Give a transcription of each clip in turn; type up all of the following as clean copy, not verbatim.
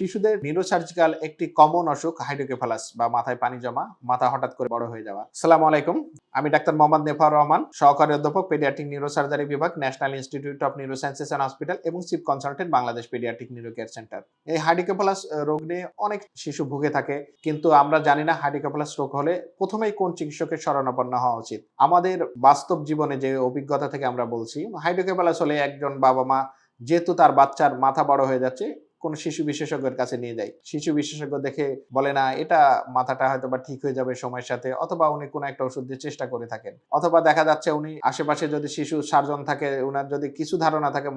শিশুদের নিউরোসার্জিক্যাল একটি কমন অসুখ হাইড্রোকেফালাস বা মাথায় পানি জমা, মাথা হঠাৎ করে বড় হয়ে যাওয়া। আসসালামু আলাইকুম। আমি ডাক্তার মোহাম্মদ নেফার রহমান, সহকারী অধ্যাপক পেডিয়াট্রিক নিউরোসার্জারি বিভাগ, national institute of neurosciences and hospital এবং chief consultant Bangladesh paediatric neuro care centre. এই হাইড্রোকেফালাস রোগ নিয়ে অনেক শিশু ভুগে থাকে, কিন্তু আমরা জানি না হাইড্রোকেফালাস রোগ হলে প্রথমেই কোন চিকিৎসকের শরণাপন্ন হওয়া উচিত। আমাদের বাস্তব জীবনে যে অভিজ্ঞতা থেকে আমরা বলছি, হাইড্রোকেফালাস হলে একজন বাবা মা যেহেতু তার বাচ্চার মাথা বড় হয়ে যাচ্ছে, কোন শিশু বিশেষজ্ঞের কাছে নিয়ে যায়। শিশু বিশেষজ্ঞ দেখে বলে না এটা মাথাটা হয়তো বা ঠিক হয়ে যাবে সময়ের সাথে, অথবা উনি কোনো একটা ওষুধ দিয়ে চেষ্টা করে থাকেন, অথবা দেখা যাচ্ছে উনি আশেপাশে যদি শিশু সার্জন থাকে, উনার যদি কিছু ধারণা থাকে,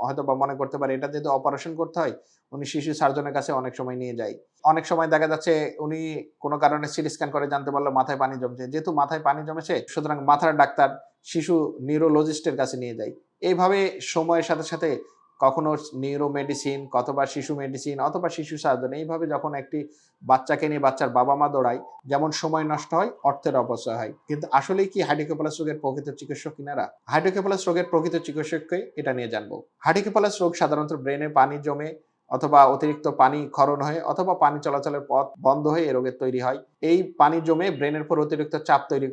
হয়তো বা মনে করতে পারে এটা যেহেতু অপারেশন করতে হয়, উনি শিশু সার্জনের কাছে অনেক সময় নিয়ে যায়। অনেক সময় দেখা যাচ্ছে উনি কোনো কারণে সিটি স্ক্যান করে জানতে পারলো মাথায় পানি জমছে, যেহেতু মাথায় পানি জমেছে সুতরাং মাথার ডাক্তার শিশু নিউরোলজিস্টের কাছে নিয়ে যায়। এইভাবে সময়ের সাথে সাথে কখনো নিউরো মেডিসিন, অথবা শিশু মেডিসিন, অথবা শিশু সার্জন, এইভাবে যখন একটি বাচ্চাকে নিয়ে বাচ্চার বাবা মা দৌড়ায়, যেমন সময় নষ্ট হয়, অর্থের অপচয় হয়। কিন্তু আসলেই কি হাইড্রোকেফালাস রোগের প্রকৃত চিকিৎসক কিনারা? হাইড্রোকেফালাস রোগের প্রকৃত চিকিৎসককে এটা নিয়ে জানবো। হাইড্রোকেফালাস রোগ সাধারণত ব্রেনে পানি জমে, অথবা অতিরিক্ত পানি ক্ষরণ হয়ে, অথবা পানি চলাচলের পথ বন্ধ হয়ে এ রোগের তৈরি হয়। এই পানি জমে ব্রেনের উপর অতিরিক্ত চাপ তৈরি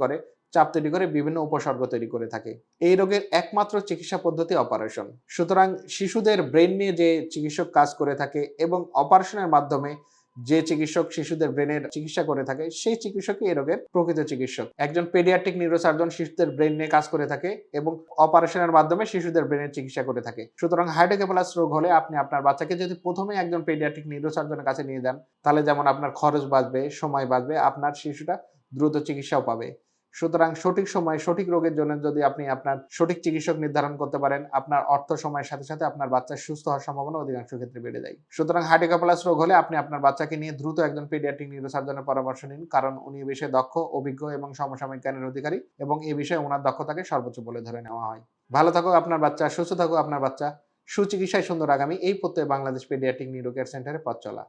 করে বিভিন্ন উপসর্গ তৈরি করে থাকে। এই রোগের একমাত্র চিকিৎসা পদ্ধতি অপারেশন। সুতরাং শিশুদের ব্রেন নিয়ে যে চিকিৎসক কাজ করে থাকে এবং অপারেশনের মাধ্যমে যে চিকিৎসক শিশুদের ব্রেনের চিকিৎসা করে থাকে, সেই চিকিৎসকই এই রোগের প্রকৃত চিকিৎসক। একজন পেডিয়াট্রিক নিউরোসার্জন শিশুদের ব্রেন নিয়ে কাজ করে থাকে এবং অপারেশনের মাধ্যমে শিশুদের ব্রেনের চিকিৎসা করে থাকে। সুতরাং হাইড্রোকেফালাস রোগ হলে আপনি আপনার বাচ্চাকে যদি প্রথমে একজন পেডিয়াট্রিক নিউরোসার্জনের কাছে নিয়ে যান, তাহলে যেমন আপনার খরচ বাঁচবে, সময় বাঁচবে, আপনার শিশুটা দ্রুত চিকিৎসাও পাবে। সুতরাং সঠিক সময়ে সঠিক রোগের জন্য যদি আপনি আপনার সঠিক চিকিৎসক নির্ধারণ করতে পারেন, আপনার অর্থ সময়ের সাথে সাথে আপনার বাচ্চার সুস্থ হওয়ার সম্ভাবনা অধিকাংশ ক্ষেত্রে বেড়ে যায়। সুতরাং হাইড্রোকেফালাস রোগ হলে আপনি আপনার বাচ্চাকে নিয়ে দ্রুত একজন পেডিয়াট্রিক নিউরোসার্জনের পরামর্শ নিন, কারণ উনি এ বিষয়ে দক্ষ, অভিজ্ঞ এবং সমসাময়িক জ্ঞানের অধিকারী, এবং এই বিষয়ে ওনার দক্ষতাকে সর্বোচ্চ বলে ধরে নেওয়া হয়। ভালো থাকুক আপনার বাচ্চা, সুস্থ থাকুক আপনার বাচ্চা, সুচিকিৎসায় সুন্দর আগামী, এই প্রত্যয়ে বাংলাদেশ পেডিয়াট্রিক নিউরো কেয়ার সেন্টারে পথ চলা।